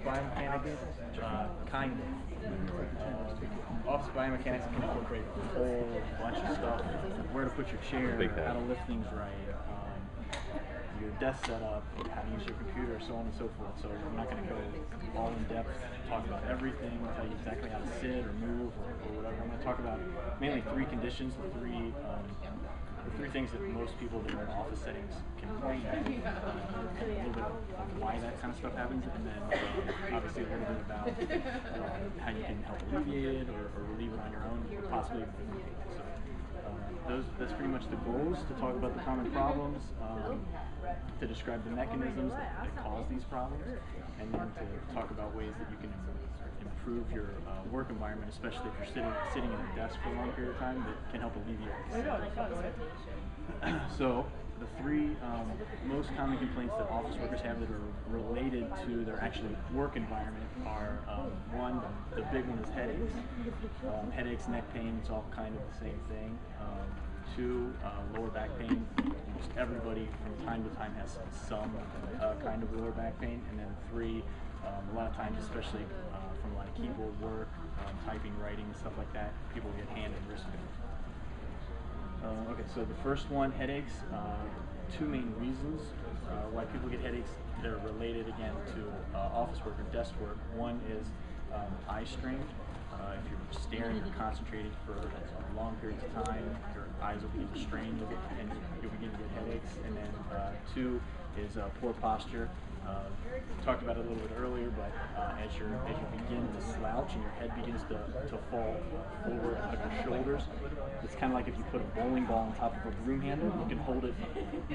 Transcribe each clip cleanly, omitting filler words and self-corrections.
biomechanics? Kind of. Office biomechanics can incorporate a whole bunch of stuff. Where to put your chair, how to lift things right, your desk setup, how to use your computer, so on and so forth. So I'm not going to go all in depth, talk about everything, tell you exactly how to sit or move or whatever. I'm going to talk about mainly three conditions, the three things that most people that are in office settings can point at, and a little bit of why that kind of stuff happens, and then obviously a little bit about how you can help alleviate it or relieve it on your own, or possibly so that's pretty much the goals, to talk about the common problems, to describe the mechanisms that cause these problems, and then to talk about ways that you can improve your work environment, especially if you're sitting at a desk for a long period of time, that can help alleviate this. So the three most common complaints that office workers have that are related to their actual work environment are, one, the big one is headaches. Headaches, neck pain, it's all kind of the same thing. Two, lower back pain. Just everybody from time to time has some kind of lower back pain. And then three, a lot of times, especially from a lot of keyboard work, typing, writing, stuff like that, people get hand and wrist pain. Okay, so the first one, headaches. Two main reasons why people get headaches that are related, again, to office work or desk work. One is eye strain. If you're staring or concentrating for long periods of time, your eyes will begin to strain, and you'll begin to get headaches. And then two is poor posture. Talked about it a little bit earlier, but as you begin to slouch and your head begins to fall over like your shoulders, it's kind of like if you put a bowling ball on top of a broom handle. You can hold it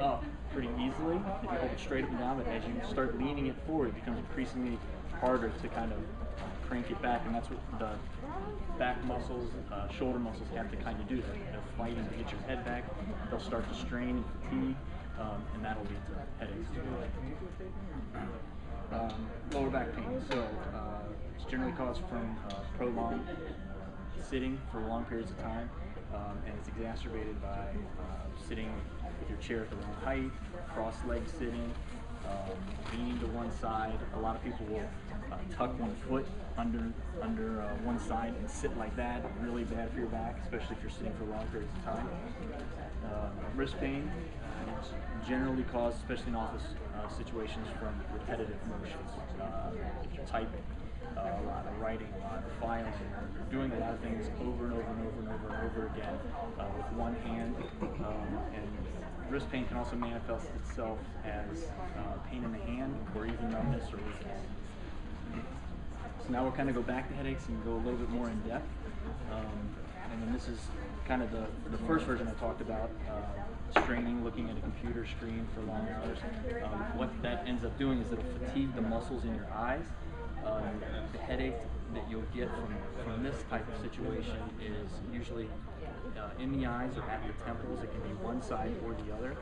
up pretty easily if you hold it straight up and down, but as you start leaning it forward, it becomes increasingly harder to kind of crank it back, and that's what the back muscles, shoulder muscles have to kind of do. They're fighting to get your head back. They'll start to strain and fatigue, and that'll lead to headaches. Lower back pain. So it's generally caused from prolonged sitting for long periods of time, and it's exacerbated by sitting with your chair at the wrong height, cross-legged sitting, leaning to one side. A lot of people will tuck one foot under one side and sit like that. Really bad for your back, especially if you're sitting for long periods of time. Wrist pain is generally caused, especially in office situations, from repetitive motions. If you're typing a lot, of writing a lot, of filing, you're doing a lot of things over and over and over and over and over again with one hand. And wrist pain can also manifest itself as pain in the hand, or even numbness or weakness. So now we'll kind of go back to headaches and go a little bit more in depth. And then this is kind of the first version I talked about, straining, looking at a computer screen for long hours. What that ends up doing is it'll fatigue the muscles in your eyes. The headache that you'll get from this type of situation is usually in the eyes or at the temples. It can be one side or the other.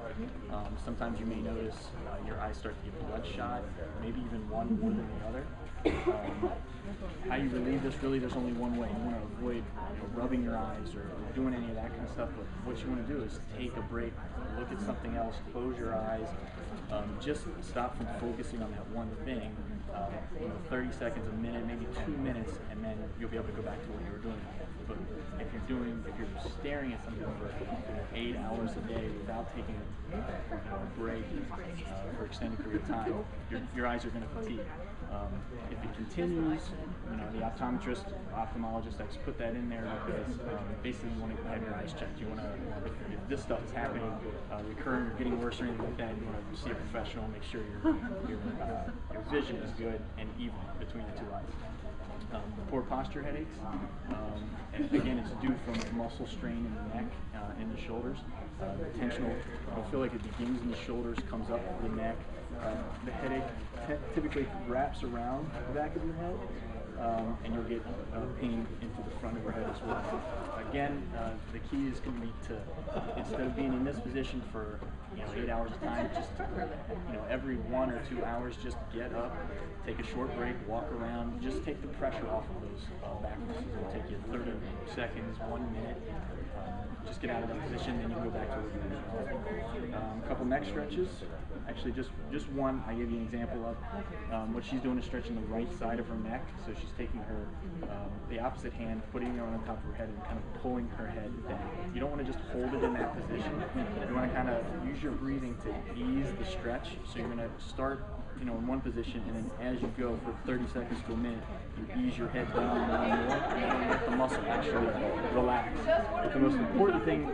Sometimes you may notice your eyes start to get bloodshot, maybe even one more than the other. How you relieve this, really, there's only one way. You want to avoid rubbing your eyes or doing any of that kind of stuff, but what you want to do is take a break, look at something else, close your eyes, just stop from focusing on that one thing. 30 seconds, a minute, maybe 2 minutes, and then you'll be able to go back to what you were doing. But if you're staring at something for 8 hours a day without taking a break for extended period of time, your eyes are going to fatigue. If it continues, the optometrist, ophthalmologist, I just put that in there because basically you want to have your eyes checked. You want to, if this stuff is happening, recurring or getting worse or anything like that, you want to see a professional, make sure your vision is good and even between the two eyes. Poor posture headaches, and again, it's due from muscle strain in the neck and the shoulders. Tensional, you'll feel like it begins in the shoulders, comes up the neck. The headache typically wraps around the back of your head, and you'll get pain into the front of your head as well. Again, the key is going to be to, instead of being in this position for 8 hours of time, just every 1 or 2 hours, just get up, take a short break, walk around, just take the pressure off of those back muscles. It'll take you 30 seconds, 1 minute, just get out of that position, and you can go back to what you're doing. A couple neck stretches. Actually, just one I gave you an example of. What she's doing is stretching the right side of her neck. So she's taking her the opposite hand, putting it on top of her head, and kind of pulling her head down. You don't want to just hold it in that position. You want to kind of use your breathing to ease the stretch. So you're going to start, in one position, and then as you go for 30 seconds to a minute, you ease your head down more and more, and then let the muscle actually relax. But the most important thing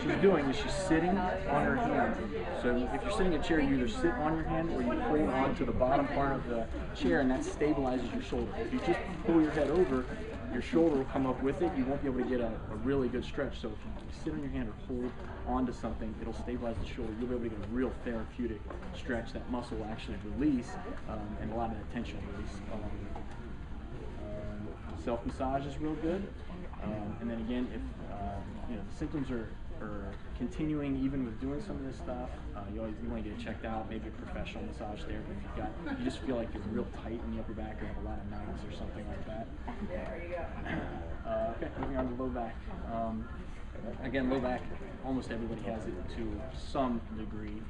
she's doing is she's sitting on her hand. So if you're sitting in a chair, you either sit on your hand or you hold on to the bottom part of the chair, and that stabilizes your shoulder. If you just pull your head over, your shoulder will come up with it. You won't be able to get a really good stretch. So if you sit on your hand or hold onto something, it'll stabilize the shoulder. You'll be able to get a real therapeutic stretch. That muscle will actually release, and a lot of that tension will release along with it. Self-massage is real good. And then again, if the symptoms are continuing even with doing some of this stuff, you want to get it checked out, maybe a professional massage therapy if you just feel like you're real tight in the upper back or have a lot of knots or something like that. Okay, moving on to low back. Again, low back, almost everybody has it to some degree.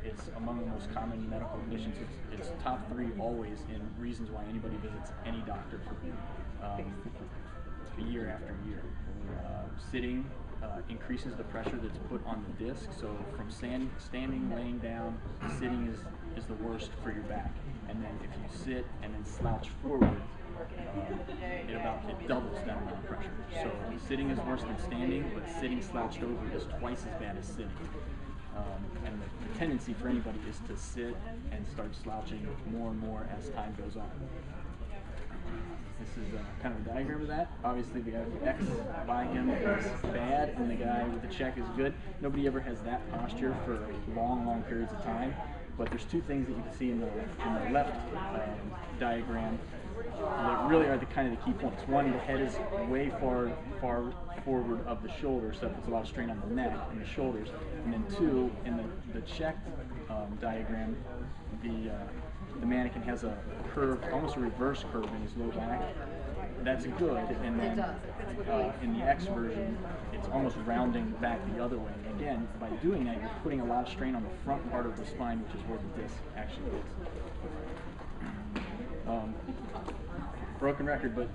It's among the most common medical conditions. It's top 3 always in reasons why anybody visits any doctor for year after year. Sitting increases the pressure that's put on the disc. So from standing, laying down, sitting is the worst for your back. And then if you sit and then slouch forward, it doubles that amount of pressure. So sitting is worse than standing, but sitting slouched over is twice as bad as sitting. And the tendency for anybody is to sit and start slouching more and more as time goes on. This is kind of a diagram of that. Obviously, the guy with the X by him is bad, and the guy with the check is good. Nobody ever has that posture for long periods of time. But there's 2 things that you can see in the left diagram that really are the kind of the key points. One, the head is way far forward of the shoulder, so that puts a lot of strain on the neck and the shoulders. And then 2, in the checked diagram, the mannequin has a curve, almost a reverse curve in his low back. That's good. And then in the X version, it's almost rounding back the other way. And again, by doing that, you're putting a lot of strain on the front part of the spine, which is where the disc actually is. Broken record, but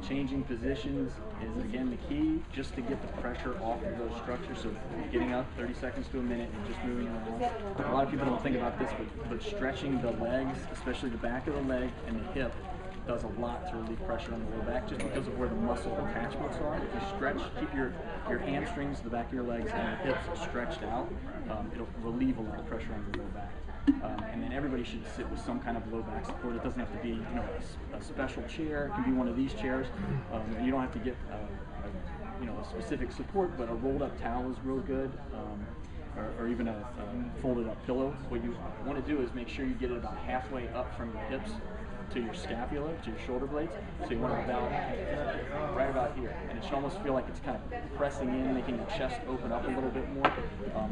changing positions is again the key, just to get the pressure off of those structures. So getting up 30 seconds to a minute and just moving around. A lot of people don't think about this, but stretching the legs, especially the back of the leg and the hip, does a lot to relieve pressure on the lower back, just because of where the muscle attachments are. If you stretch, keep your hamstrings, the back of your legs, and your hips stretched out, it'll relieve a lot of pressure on the lower back. And then everybody should sit with some kind of low back support. It doesn't have to be a special chair. It can be one of these chairs. You don't have to get a specific support, but a rolled up towel is real good. Or even a folded up pillow. What you want to do is make sure you get it about halfway up from your hips to your scapula, to your shoulder blades. So you want it about right about here, and it should almost feel like it's kind of pressing in, making the chest open up a little bit more,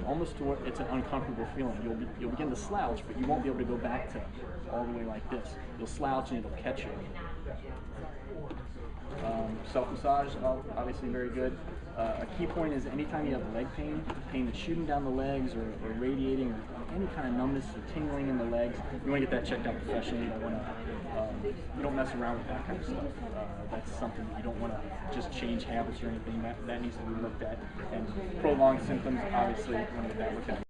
almost to where it's an uncomfortable feeling. You'll begin to slouch, but you won't be able to go back to all the way like this. You'll slouch and it'll catch you. Self-massage, obviously very good. A key point is anytime you have leg pain that's shooting down the legs or radiating, or any kind of numbness or tingling in the legs, you want to get that checked out professionally. You don't mess around with that kind of stuff. That's something that you don't want to just change habits or anything. That needs to be looked at. And prolonged symptoms, obviously, you want to get that looked at.